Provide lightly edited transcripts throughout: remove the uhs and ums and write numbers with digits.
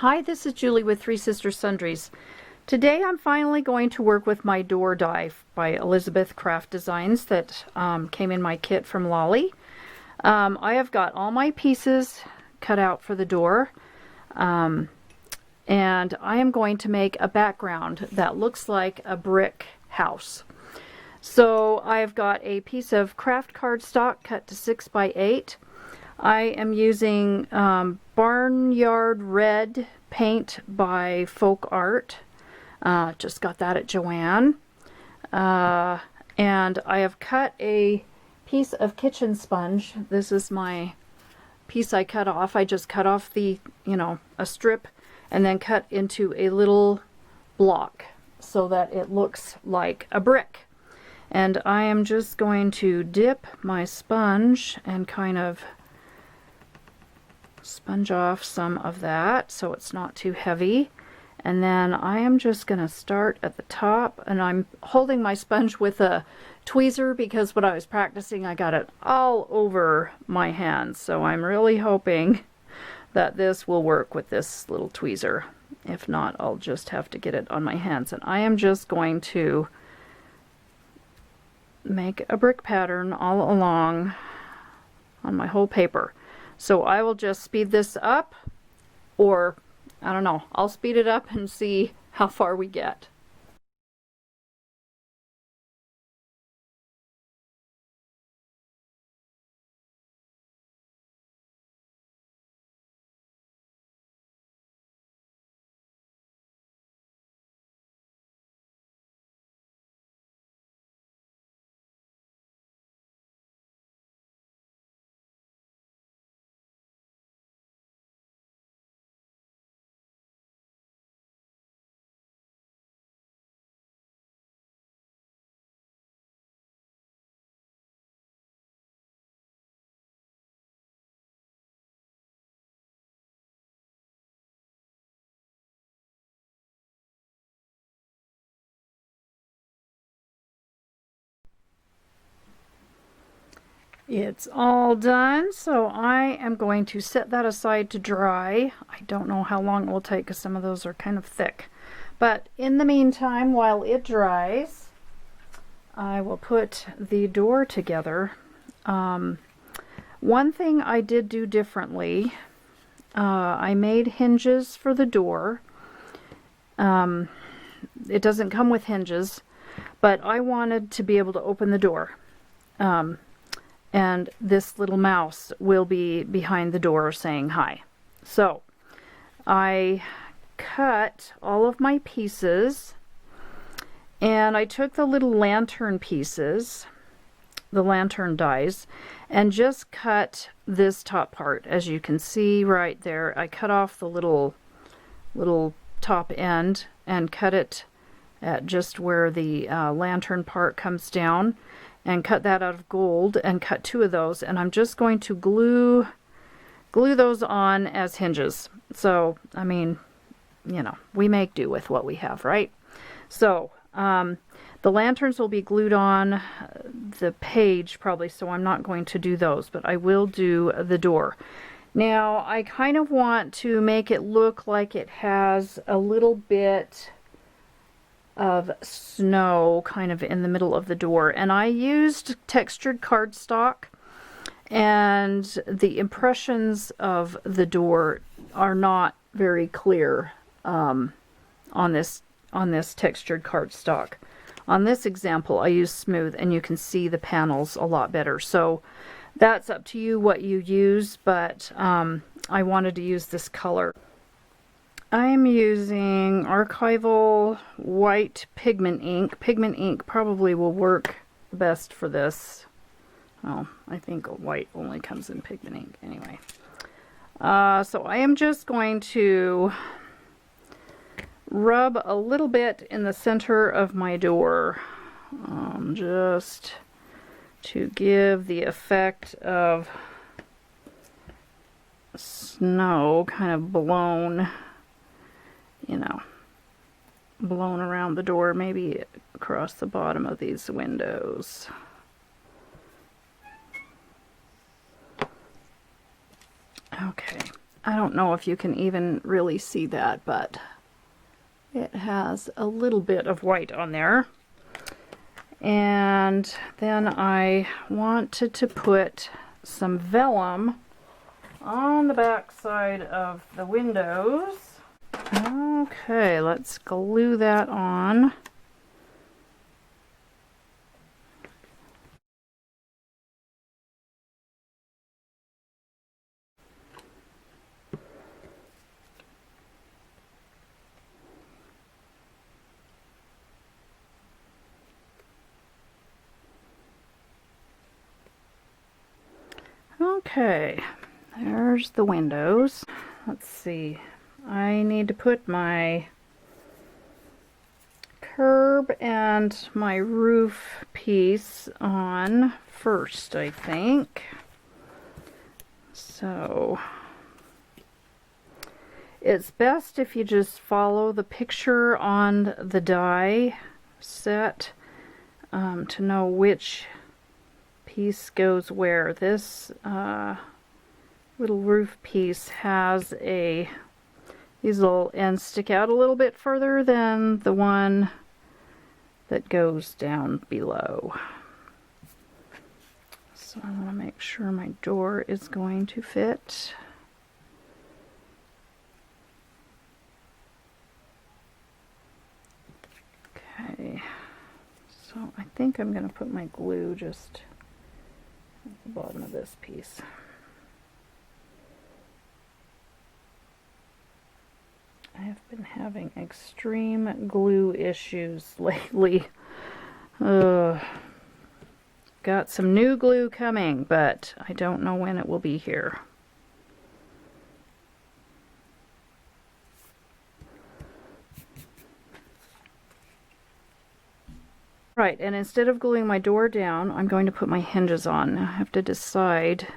Hi, this is Julie with Three Sisters Sundries. Today I'm finally going to work with my door die by Elizabeth Craft Designs that came in my kit from Lolly. I have got all my pieces cut out for the door, and I am going to make a background that looks like a brick house. So I've got a piece of craft cardstock cut to 6 by 8. I am using Barnyard Red paint by Folk Art. Just got that at Joann. And I have cut a piece of kitchen sponge. This is my piece I cut off. I just cut off the, a strip and then cut into a little block so that it looks like a brick. And I am just going to dip my sponge and kind of sponge off some of that so it's not too heavy. And then I am just going to start at the top, and I'm holding my sponge with a tweezer because when I was practicing I got it all over my hands, so I'm really hoping that this will work with this little tweezer. If not, I'll just have to get it on my hands. And I am just going to make a brick pattern all along on my whole paper. So I will just speed this up, or I don't know, I'll speed it up and see how far we get. It's all done, so I am going to set that aside to dry. I don't know how long it will take because some of those are kind of thick. But in the meantime, while it dries, I will put the door together. One thing I did do differently, I made hinges for the door. It doesn't come with hinges, but I wanted to be able to open the door. And this little mouse will be behind the door saying hi. So I cut all of my pieces, and I took the little lantern pieces, the lantern dies, and just cut this top part. As you can see right there, I cut off the little top end and cut it at just where the lantern part comes down, and cut that out of gold and cut 2 of those, and I'm just going to glue those on as hinges. So I mean, we make do with what we have, right? So the lanterns will be glued on the page probably, so I'm not going to do those, but I will do the door. Now I kind of want to make it look like it has a little bit of snow kind of in the middle of the door, and I used textured cardstock, and the impressions of the door are not very clear on this textured cardstock. On this example I used smooth, and you can see the panels a lot better, so that's up to you what you use, but I wanted to use this color. I'm using archival white pigment ink. Pigment ink probably will work best for this. Oh, I think white only comes in pigment ink anyway. So I am just going to rub a little bit in the center of my door, just to give the effect of snow kind of blown around the door, maybe across the bottom of these windows. Okay, I don't know if you can even really see that, but it has a little bit of white on there. And then I wanted to put some vellum on the back side of the windows. Okay, let's glue that on. Okay, there's the windows. Let's see. I need to put my curb and my roof piece on first, I think. So it's best if you just follow the picture on the die set to know which piece goes where. This little roof piece has these little ends stick out a little bit further than the one that goes down below. So I want to make sure my door is going to fit. Okay, so I think I'm going to put my glue just at the bottom of this piece. I have been having extreme glue issues lately. Got some new glue coming, but I don't know when it will be here. Right, and instead of gluing my door down, I'm going to put my hinges on. I have to decide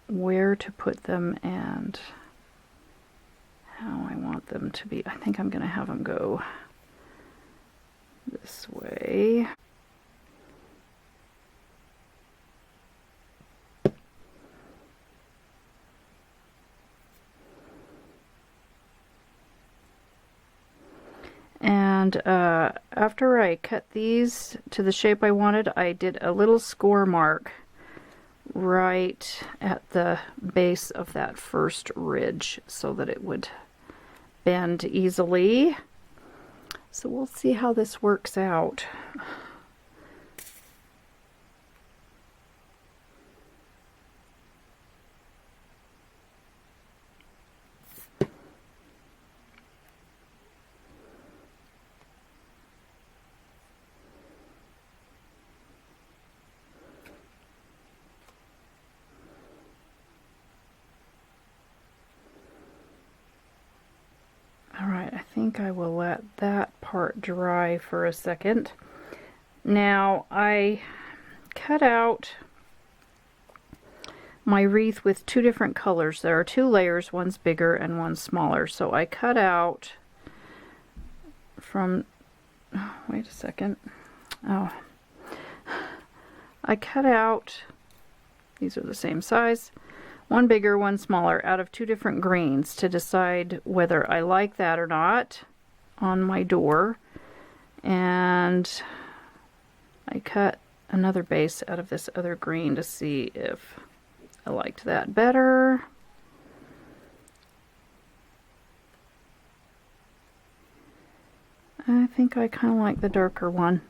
where to put them and how I want them to be. I think I'm going to have them go this way. And after I cut these to the shape I wanted, I did a little score mark right at the base of that first ridge so that it would bend easily. So we'll see how this works out. Alright, I think I will let that part dry for a second. Now I cut out my wreath with two different colors. There are two layers, one's bigger and one's smaller. So I cut out from, oh, wait a second. Oh, I cut out, these are the same size, one bigger, one smaller, out of two different greens to decide whether I like that or not on my door. And I cut another base out of this other green to see if I liked that better. I think I kind of like the darker one.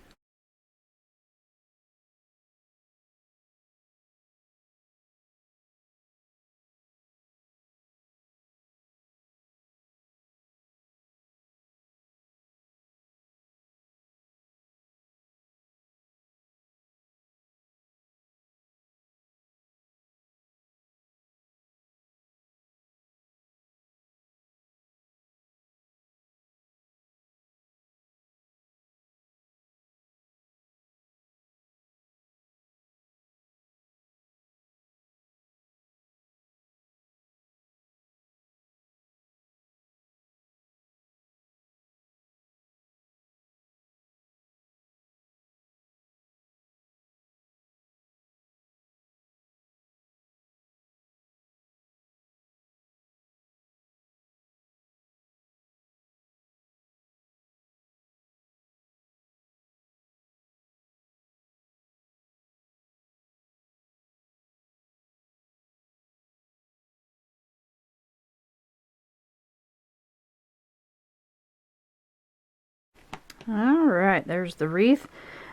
All right, there's the wreath.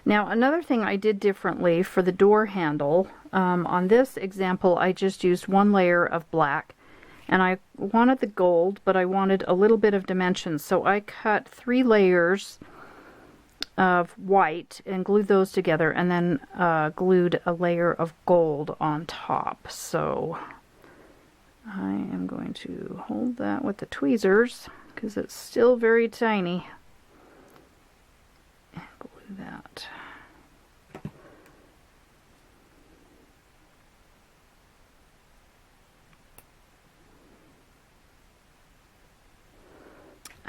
Now another thing I did differently for the door handle, on this example I just used one layer of black, and I wanted the gold, but I wanted a little bit of dimension, so I cut 3 layers of white and glued those together, and then glued a layer of gold on top. So I am going to hold that with the tweezers because it's still very tiny. And glue that.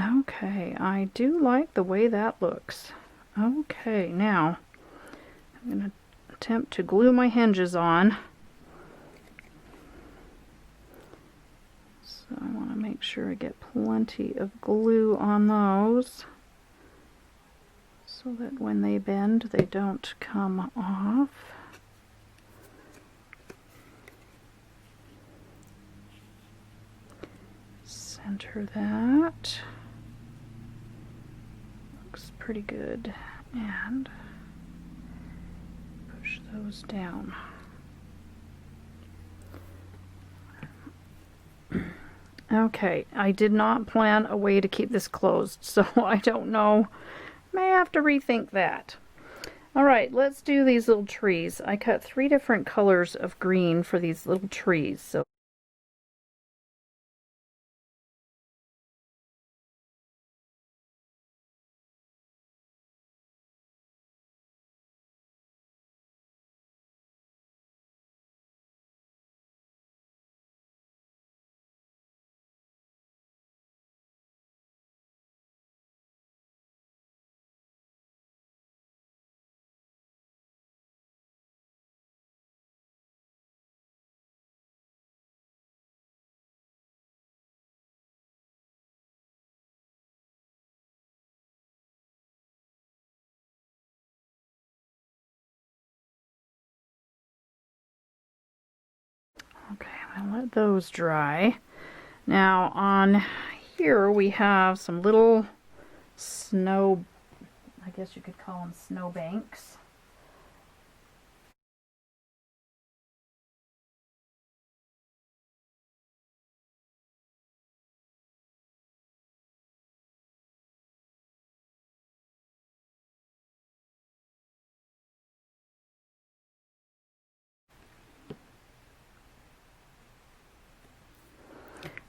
Okay, I do like the way that looks. Okay, now I'm going to attempt to glue my hinges on. So I want to make sure I get plenty of glue on those so that when they bend they don't come off. Center that. Looks pretty good. And push those down. Okay, I did not plan a way to keep this closed, so I don't know. May have to rethink that. Alright, let's do these little trees. I cut 3 different colors of green for these little trees. So okay, I'm gonna let those dry. Now on here we have some little snow, I guess you could call them snow banks.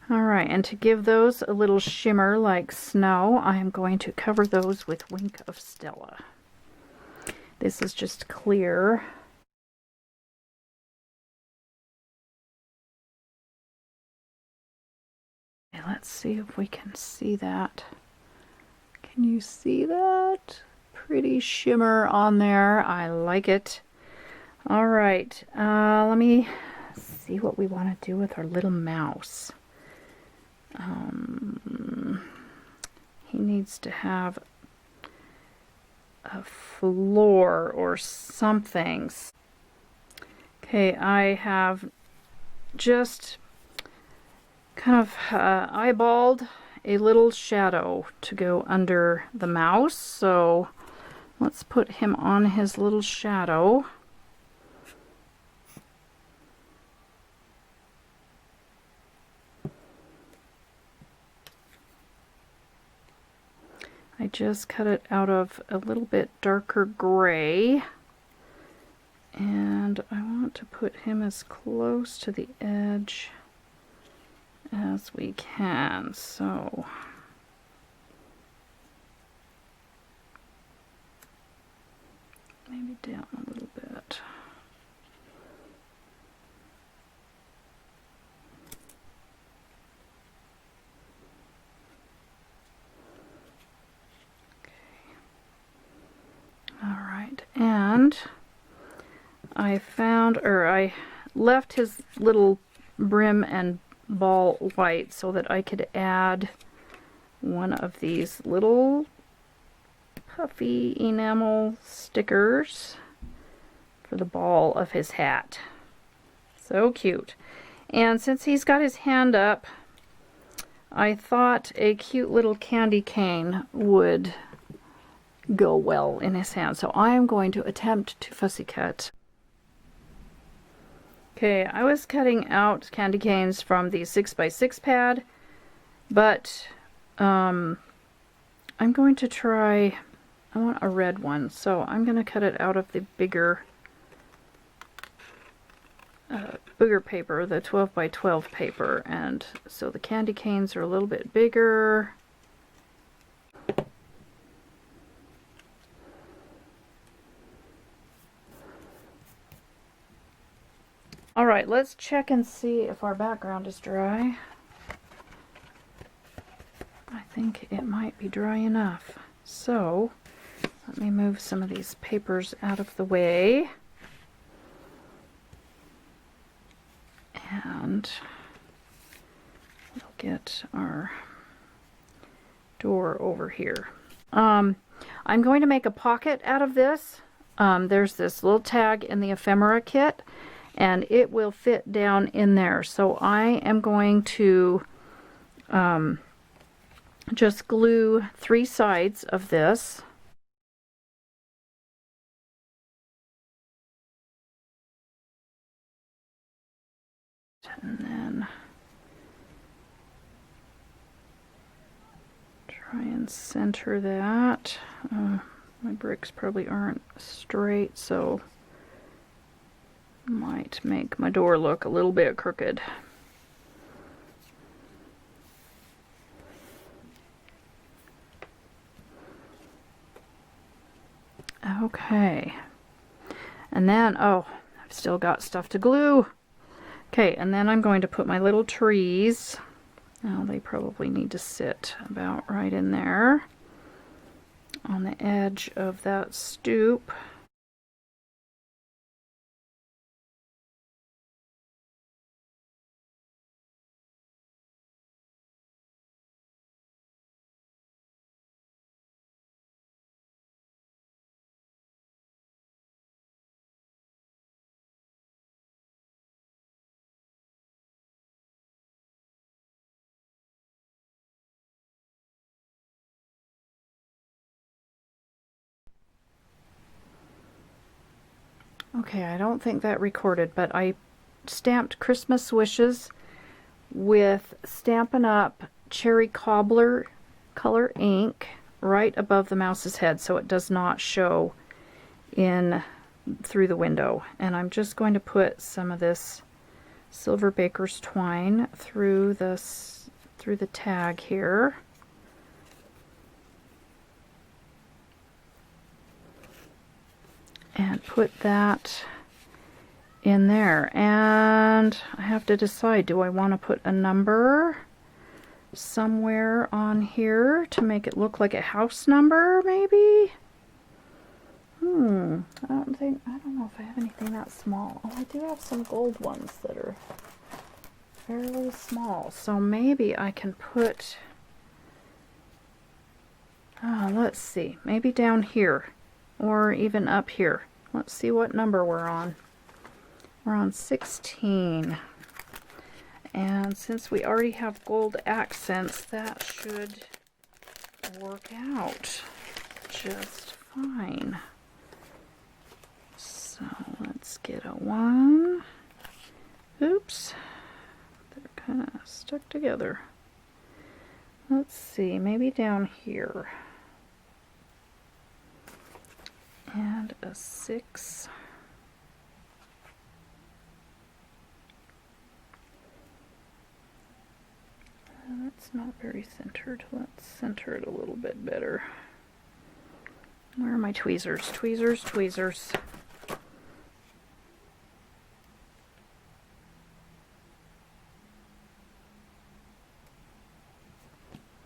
Alright, and to give those a little shimmer like snow, I am going to cover those with Wink of Stella. This is just clear. Okay, let's see if we can see that. Can you see that? Pretty shimmer on there. I like it. Alright, let me see what we want to do with our little mouse. He needs to have a floor or something. Okay, I have just kind of eyeballed a little shadow to go under the mouse, so let's put him on his little shadow. I just cut it out of a little bit darker gray, and I want to put him as close to the edge as we can, so maybe down a little bit. And I found, or I left his little brim and ball white so that I could add one of these little puffy enamel stickers for the ball of his hat. So cute. And since he's got his hand up, I thought a cute little candy cane would go well in his hand. So I am going to attempt to fussy cut. Okay, I was cutting out candy canes from the 6x6 pad, but I'm going to try, I want a red one, so I'm going to cut it out of the bigger paper, the 12x12 paper, and so the candy canes are a little bit bigger. Alright, let's check and see if our background is dry. I think it might be dry enough. So, let me move some of these papers out of the way. And we'll get our door over here. I'm going to make a pocket out of this. There's this little tag in the ephemera kit, and it will fit down in there. So I am going to just glue 3 sides of this. And then try and center that. My bricks probably aren't straight, so might make my door look a little bit crooked. Okay. And then, oh, I've still got stuff to glue. Okay, and then I'm going to put my little trees. Now they probably need to sit about right in there on the edge of that stoop. Okay, I don't think that recorded, but I stamped Christmas wishes with Stampin' Up! Cherry Cobbler color ink right above the mouse's head, so it does not show in through the window. And I'm just going to put some of this silver baker's twine through the tag here. And put that in there. And I have to decide, do I want to put a number somewhere on here to make it look like a house number, maybe? I don't know if I have anything that small. Oh, I do have some gold ones that are fairly small. So maybe I can put, let's see, maybe down here. Or even up here. Let's see what number we're on. We're on 16. And since we already have gold accents, that should work out just fine. So let's get a 1. Oops. They're kind of stuck together. Let's see, maybe down here. And a 6. That's not very centered. Let's center it a little bit better. Where are my tweezers? Tweezers, tweezers.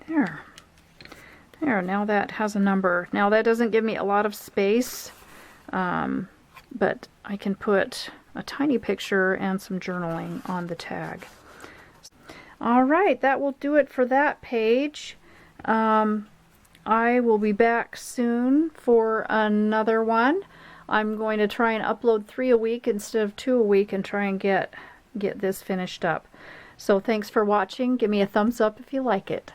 There. There, now that has a number. Now that doesn't give me a lot of space, but I can put a tiny picture and some journaling on the tag. Alright, that will do it for that page. I will be back soon for another one. I'm going to try and upload 3 a week instead of 2 a week and try and get this finished up. So thanks for watching. Give me a thumbs up if you like it.